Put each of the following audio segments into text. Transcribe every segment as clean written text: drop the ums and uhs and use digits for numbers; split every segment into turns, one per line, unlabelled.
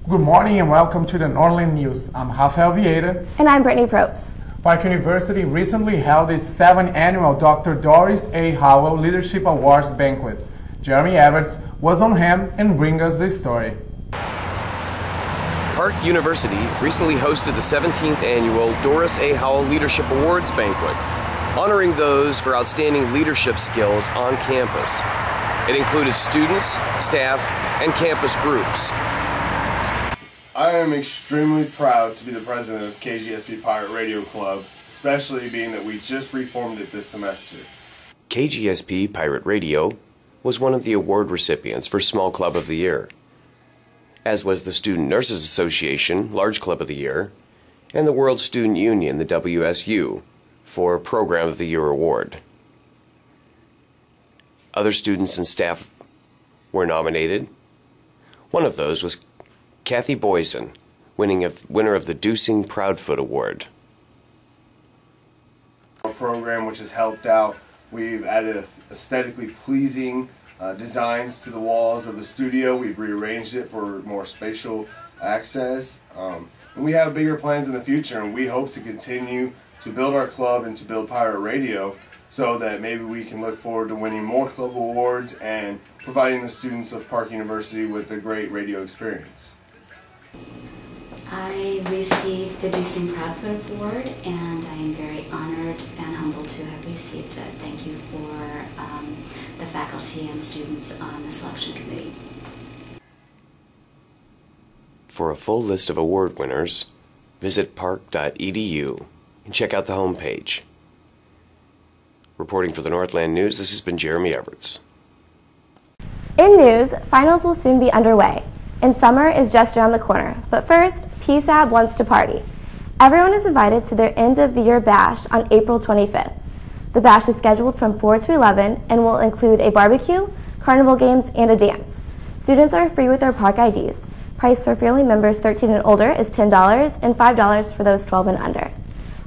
Good morning and welcome to the Northland News. I'm Rafael Vieira.
And I'm Brittany Probst.
Park University recently held its 7th annual Dr. Doris A. Howell Leadership Awards banquet. Jeremy Everts was on hand and brings us the story.
Park University recently hosted the 17th annual Doris A. Howell Leadership Awards banquet, honoring those for outstanding leadership skills on campus. It included students, staff, and campus groups.
I am extremely proud to be the president of KGSP Pirate Radio Club, especially being that we just reformed it this semester.
KGSP Pirate Radio was one of the award recipients for Small Club of the Year, as was the Student Nurses Association Large Club of the Year and the World Student Union, the WSU, for Program of the Year Award. Other students and staff were nominated. One of those was Kathy Boyson, winner of the Deucing Proudfoot Award.
Our program, which has helped out, we've added aesthetically pleasing designs to the walls of the studio. We've rearranged it for more spatial access. And we have bigger plans in the future, and we hope to continue to build our club and to build pirate radio so that maybe we can look forward to winning more club awards and providing the students of Park University with a great radio experience.
I received the Deucing Proudfoot Award, and I am very honored and humbled to have received it. Thank you for the faculty and students on the selection committee.
For a full list of award winners, visit park.edu and check out the homepage. Reporting for the Northland News, this has been Jeremy Everts.
In news, finals will soon be underway, and summer is just around the corner. But first, PSAB wants to party. Everyone is invited to their end-of-the-year bash on April 25th. The bash is scheduled from 4 to 11 and will include a barbecue, carnival games, and a dance. Students are free with their park IDs. Price for family members 13 and older is $10 and $5 for those 12 and under.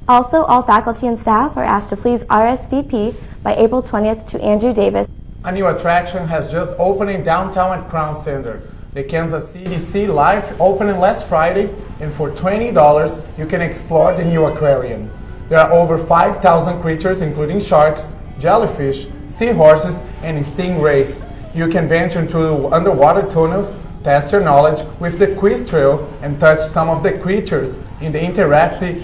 Also, all faculty and staff are asked to please RSVP by April 20th to Andrew Davis.
A new attraction has just opened in downtown at Crown Center. The Kansas City Sea Life opened last Friday, and for $20 you can explore the new aquarium. There are over 5,000 creatures including sharks, jellyfish, seahorses, and stingrays. You can venture into underwater tunnels, test your knowledge with the quiz trail, and touch some of the creatures in the interactive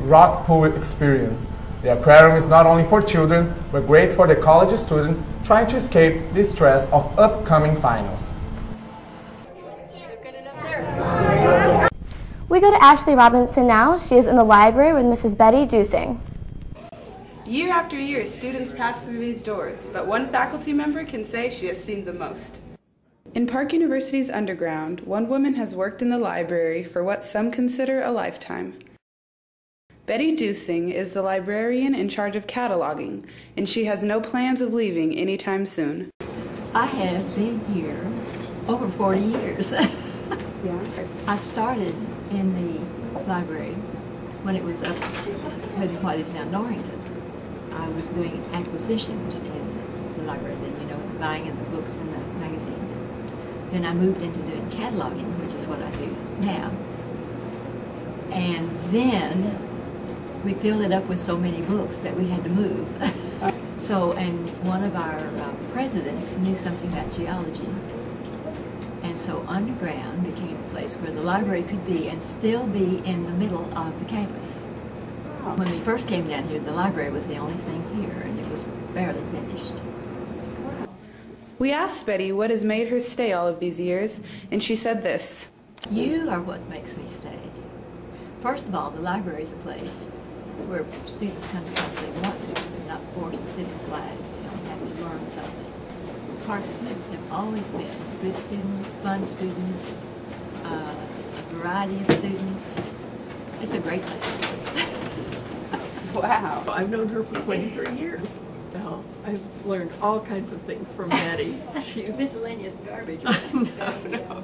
rock pool experience. The aquarium is not only for children, but great for the college student trying to escape the stress of upcoming finals.
We go to Ashley Robinson now. She is in the library with Mrs. Betty Deucing.
Year after year, students pass through these doors, but one faculty member can say she has seen the most. In Park University's underground, one woman has worked in the library for what some consider a lifetime. Betty Deucing is the librarian in charge of cataloging, and she has no plans of leaving anytime soon.
I have been here over 40 years.
Yeah.
I started in the library when it was up at what is now Norrington. I was doing acquisitions in the library, then, you know, buying of the books and the magazines. Then I moved into doing cataloging, which is what I do now. And then we filled it up with so many books that we had to move. So, and one of our presidents knew something about geology. And so underground became a place where the library could be and still be in the middle of the campus. When we first came down here, the library was the only thing here, and it was barely finished.
We asked Betty what has made her stay all of these years, and she said this.
You are what makes me stay. First of all, the library is a place where students come because they want to. They're not forced to sit in class. They don't have to learn something. Park students have always been good students, fun students, a variety of students. It's a great place.
Wow.
I've known her for 23 years. Now, I've learned all kinds of things from Betty. She's
miscellaneous garbage.
No.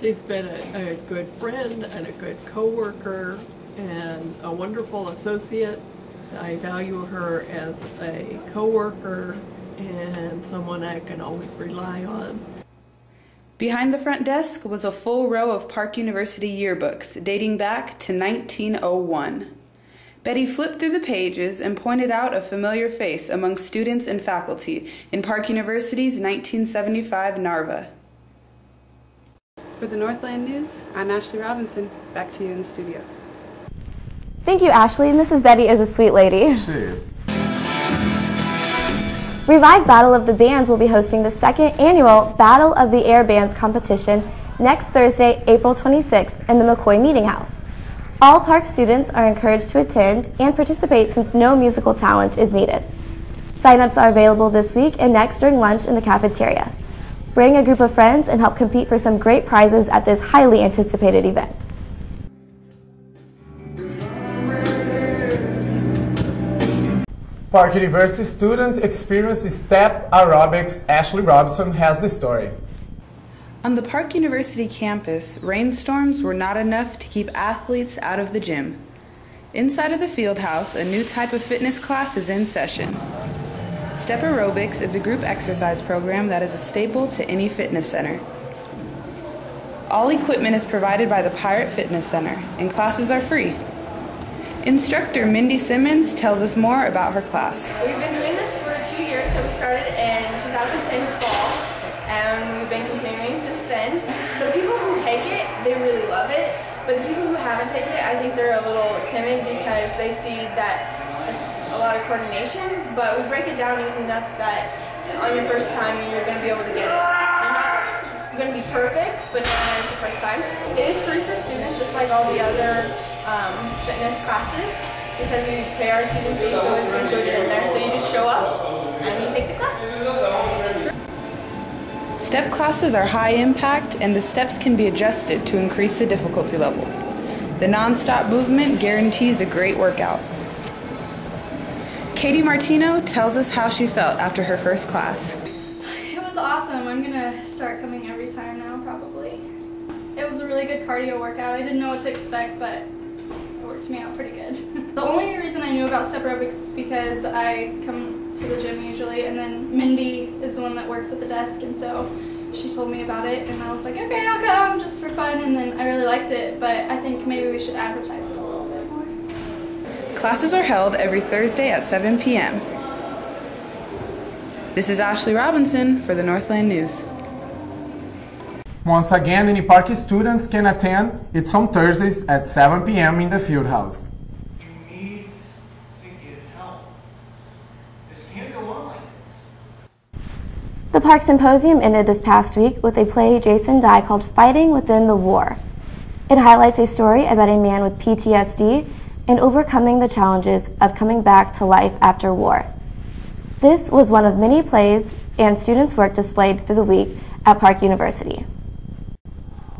She's been a good friend and a good co-worker and a wonderful associate. I value her as a co-worker and someone I can always rely on.
Behind the front desk was a full row of Park University yearbooks dating back to 1901. Betty flipped through the pages and pointed out a familiar face among students and faculty in Park University's 1975 Narva. For the Northland News, I'm Ashley Robinson. Back to you in the studio.
Thank you, Ashley. Mrs. Betty is a sweet lady.
She is.
Revive Battle of the Bands will be hosting the second annual Battle of the Air Bands competition next Thursday, April 26th in the McCoy Meeting House. All Park students are encouraged to attend and participate since no musical talent is needed. Sign-ups are available this week and next during lunch in the cafeteria. Bring a group of friends and help compete for some great prizes at this highly anticipated event.
Park University students experience step aerobics. Ashley Robinson has the story.
On the Park University campus, rainstorms were not enough to keep athletes out of the gym. Inside of the field house, a new type of fitness class is in session. Step aerobics is a group exercise program that is a staple to any fitness center. All equipment is provided by the Pirate Fitness Center, and classes are free. Instructor Mindy Simmons tells us more about her class.
We've been doing this for 2 years, so we started in 2010 fall, and we've been continuing since then. The people who take it, they really love it, but the people who haven't taken it, I think they're a little timid because they see that it's a lot of coordination, but we break it down easy enough that on your first time you're going to be able to get it. You're not going to be perfect, but no one is the first time. It is free for students, just like all the other fitness classes, because we pay our student fee, so it's included in there. So you just show up and you take the class.
Step classes are high impact, and the steps can be adjusted to increase the difficulty level. The non-stop movement guarantees a great workout. Katie Martino tells us how she felt after her first class.
It was awesome. I'm gonna start coming every time now, probably. It was a really good cardio workout. I didn't know what to expect, but it worked me out pretty good. The only reason I knew about step aerobics is because I come to the gym usually, and then Mindy is the one that works at the desk, and so she told me about it, and I was like, okay, I'll come just for fun, and then I really liked it, but I think maybe we should advertise it a little bit more.
Classes are held every Thursday at 7 p.m. This is Ashley Robinson for the Northland News.
Once again, any Park students can attend. It's on Thursdays at 7 p.m. in the field house.
You need to get help. This can't go on like this.
The Park Symposium ended this past week with a play Jason Dye called Fighting Within the War. It highlights a story about a man with PTSD and overcoming the challenges of coming back to life after war. This was one of many plays and students' work displayed through the week at Park University.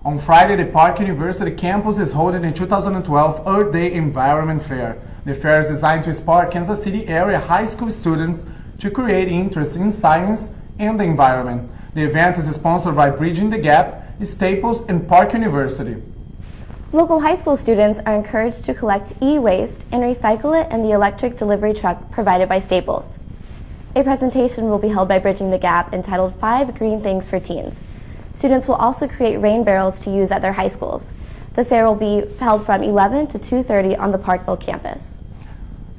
On Friday, the Park University campus is holding the 2012 Earth Day Environment Fair. The fair is designed to inspire Kansas City area high school students to create interest in science and the environment. The event is sponsored by Bridging the Gap, Staples, and Park University.
Local high school students are encouraged to collect e-waste and recycle it in the electric delivery truck provided by Staples. A presentation will be held by Bridging the Gap entitled 5 Green Things for Teens. Students will also create rain barrels to use at their high schools. The fair will be held from 11 to 2:30 on the Parkville campus.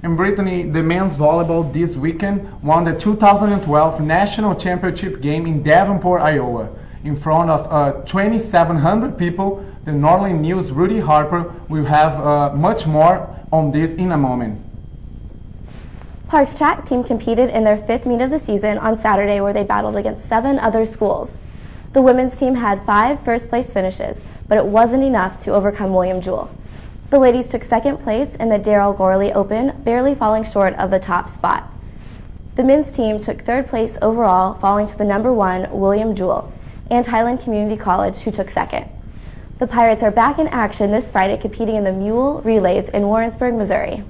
In Brittany, the men's volleyball this weekend won the 2012 National Championship game in Davenport, Iowa. In front of 2,700 people, the Northland News' Rudy Harper will have much more on this in a moment.
Park's track team competed in their 5th meet of the season on Saturday, where they battled against 7 other schools. The women's team had 5 first-place finishes, but it wasn't enough to overcome William Jewell. The ladies took 2nd place in the Darrell Gorley Open, barely falling short of the top spot. The men's team took 3rd place overall, falling to the number 1 William Jewell, and Highland Community College, who took 2nd. The Pirates are back in action this Friday, competing in the Mule Relays in Warrensburg, Missouri.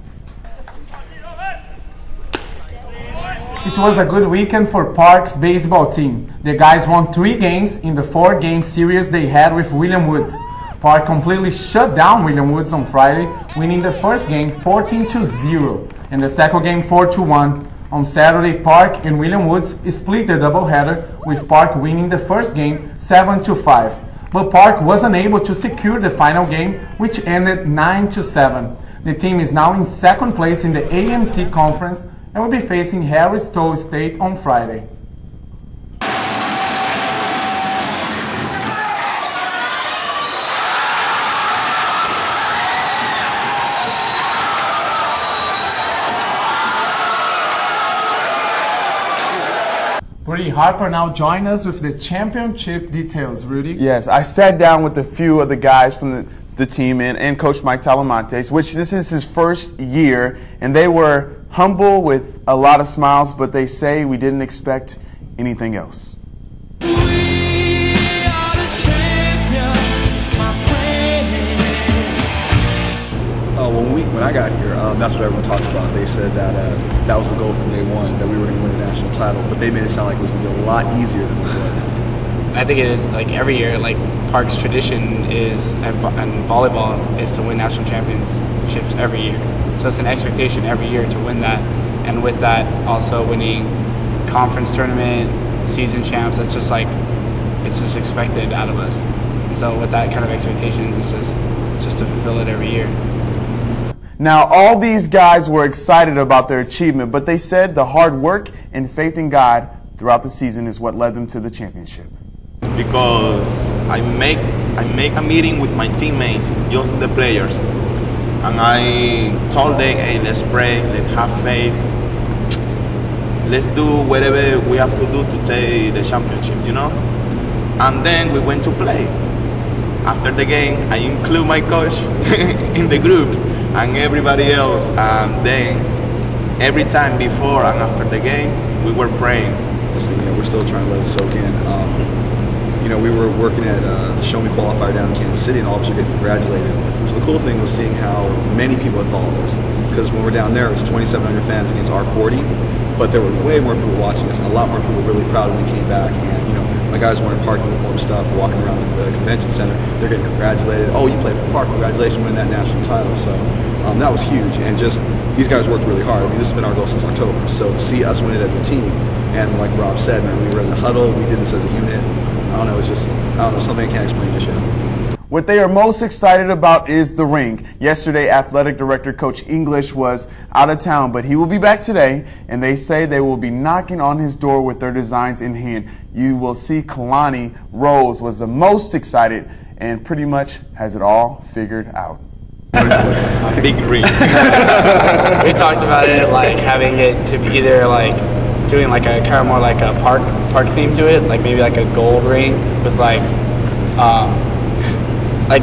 It was a good weekend for Park's baseball team. The guys won 3 games in the 4-game series they had with William Woods. Park completely shut down William Woods on Friday, winning the first game 14-0 and the second game 4-1. On Saturday, Park and William Woods split the doubleheader with Park winning the first game 7-5. But Park wasn't able to secure the final game, which ended 9-7. The team is now in second place in the AMC Conference and will be facing Harris Stowe State on Friday. Rudy Harper now join us with the championship details. Rudy?
Yes, I sat down with a few of the guys from the team and Coach Mike Talamantes, which this is his first year, and they were humble with a lot of smiles, but they say we didn't expect anything else.
When I got here, that's what everyone talked about. They said that that was the goal from day one, that we were going to win a national title, but they made it sound like it was going to be a lot easier than it was.
I think it is, like, every year, like, Park's tradition is, and volleyball, is to win national championships every year. So it's an expectation every year to win that, and with that, also winning conference tournament, season champs. That's just like, it's just expected out of us. And so with that kind of expectation, this is just to fulfill it every year.
Now, all these guys were excited about their achievement, but they said the hard work and faith in God throughout the season is what led them to the championship.
Because I make a meeting with my teammates, just the players, and I told them, hey, let's pray, let's have faith, let's do whatever we have to do to take the championship, you know? And then we went to play. After the game, I include my coach in the group and everybody else, and then every time before and after the game, we were praying.
We're still trying to let it soak in. You know, we were working at the Show Me Qualifier down in Kansas City, and all of us were getting congratulated. So the cool thing was seeing how many people had followed us. Because when we're down there, it was 2,700 fans against our 40, but there were way more people watching us, and a lot more people were really proud when we came back. And you know, my guys wearing Park uniform stuff, walking around the convention center, they're getting congratulated. Oh, you played for Park, congratulations on winning that national title. So that was huge, and just these guys worked really hard. I mean, this has been our goal since October. So to see us win it as a team, and like Rob said, man, we were in the huddle, we did this as a unit. I don't know, it's just, I don't know, something I can't explain just yet.
What they are most excited about is the ring. Yesterday, Athletic Director Coach English was out of town, but he will be back today, and they say they will be knocking on his door with their designs in hand. You will see Kalani Rose was the most excited and pretty much has it all figured out.
A big ring.
We talked about it, like having it to be either like doing like a kind of more like a park theme to it, like maybe like a gold ring with like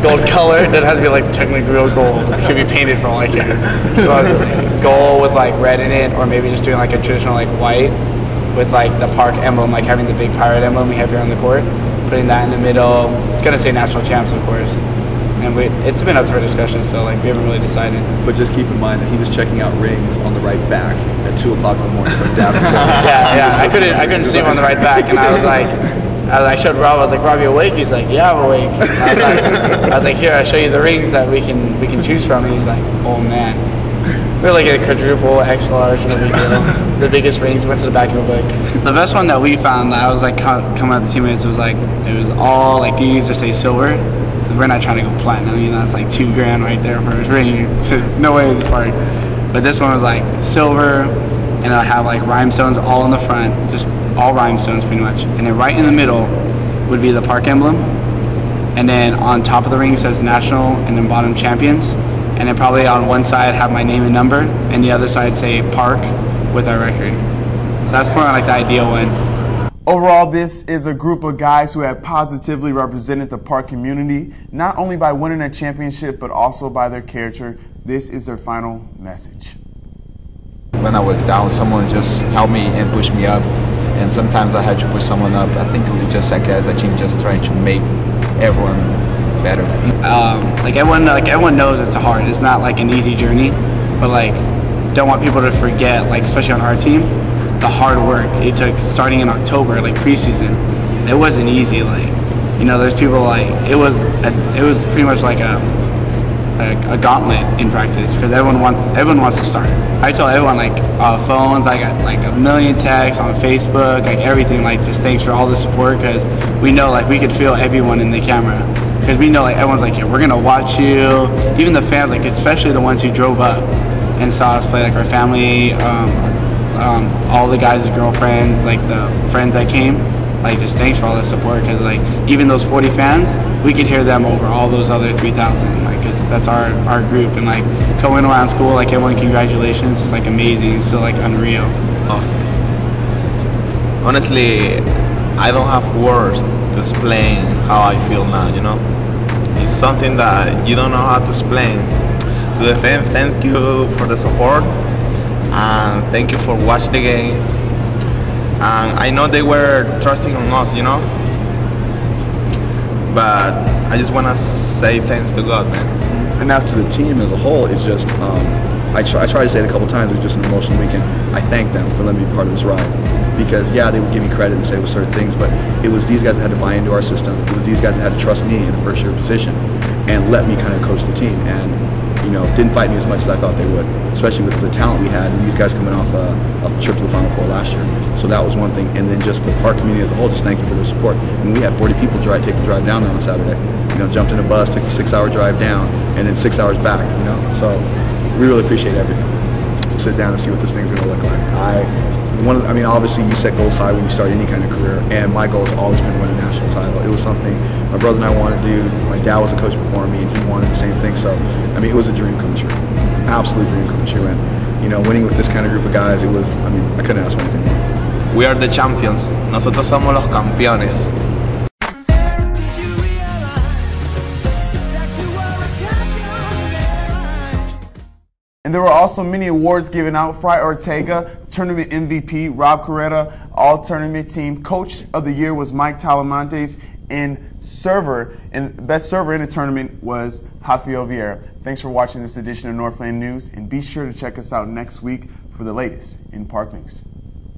gold color. It doesn't have to be like technically real gold. It could be painted from like gold with like red in it, or maybe just doing like a traditional like white with like the Park emblem, like having the big pirate emblem we have here on the court, putting that in the middle. It's gonna say national champs, of course. And it's been up for discussion, so like we haven't really decided.
But just keep in mind that he was checking out rings on the right back at 2 o'clock in the morning from down.
yeah. I couldn't see him on the right back, and I showed Rob. I was like, Rob, you awake? He's like, yeah, I'm awake. I was like, here, I'll show you the rings that we can choose from. And he's like, oh man. We were like a quadruple, X large, no big deal. The biggest rings, went to the back of the book. The best one that we found, I was like coming out the teammates, it was all like, you just say silver. We're not trying to go platinum, you know, that's like $2,000 right there for his ring. No way in the park. But this one was like silver, and it'll have like rhinestones all in the front, just all rhinestones pretty much. And then right in the middle would be the Park emblem. And then on top of the ring says national, and then bottom champions. And then probably on one side have my name and number, and the other side say Park with our record. So that's more like the ideal one.
Overall, this is a group of guys who have positively represented the Park community, not only by winning a championship, but also by their character. This is their final message.
When I was down, someone just helped me and pushed me up, and sometimes I had to push someone up. I think we just, like, as a team, just trying to make everyone better.
Like everyone knows it's hard. It's not like an easy journey, but like don't want people to forget, like especially on our team, the hard work it took starting in October, like preseason. It wasn't easy. Like, you know, there's people like it was pretty much like a a gauntlet in practice because everyone wants to start. I told everyone like phones. I got like 1 million texts on Facebook, like everything. Like just thanks for all the support because we know like we could feel everyone in the camera because we know like everyone's like, yeah, we're gonna watch you. Even the fans, like especially the ones who drove up and saw us play, like our family, all the guys' girlfriends, like the friends that came. Like just thanks for all the support because like even those 40 fans, we could hear them over all those other 3,000. Like cause that's our group and like going around school, like everyone congratulations, it's like amazing. It's still like unreal.
Oh. Honestly, I don't have words to explain how I feel now. You know, it's something that you don't know how to explain. To the fans, thank you for the support and thank you for watching the game. And I know they were trusting on us, you know, but I just want to say thanks to God, man.
And now to the team as a whole, it's just, I try to say it a couple times, it was just an emotional weekend. I thank them for letting me be part of this ride. Because yeah, they would give me credit and say with certain things, but it was these guys that had to buy into our system. It was these guys that had to trust me in a first year position and let me kind of coach the team. And you know, didn't fight me as much as I thought they would, especially with the talent we had and these guys coming off a trip to the Final Four last year. So that was one thing. And then just the park community as a whole, just thank you for their support. I mean, we had 40 people take the drive down there on Saturday. You know, jumped in a bus, took a 6-hour drive down, and then 6 hours back, you know. So we really appreciate everything. Sit down and see what this thing's gonna look like. I mean, obviously you set goals high when you start any kind of career, and my goal has always been to win a national title. It was something my brother and I wanted to do. My dad was a coach before me, and he wanted the same thing. So, I mean, it was a dream come true, absolute dream come true. And you know, winning with this kind of group of guys, it was. I mean, I couldn't ask for anything more.
We are the champions. Nosotros somos los campeones.
And there were also many awards given out. Fry Ortega, Tournament MVP, Rob Corretta, All-Tournament Team. Coach of the Year was Mike Talamantes, and best server in the tournament was Rafael Vieira. Thanks for watching this edition of Northland News, and be sure to check us out next week for the latest in Park News.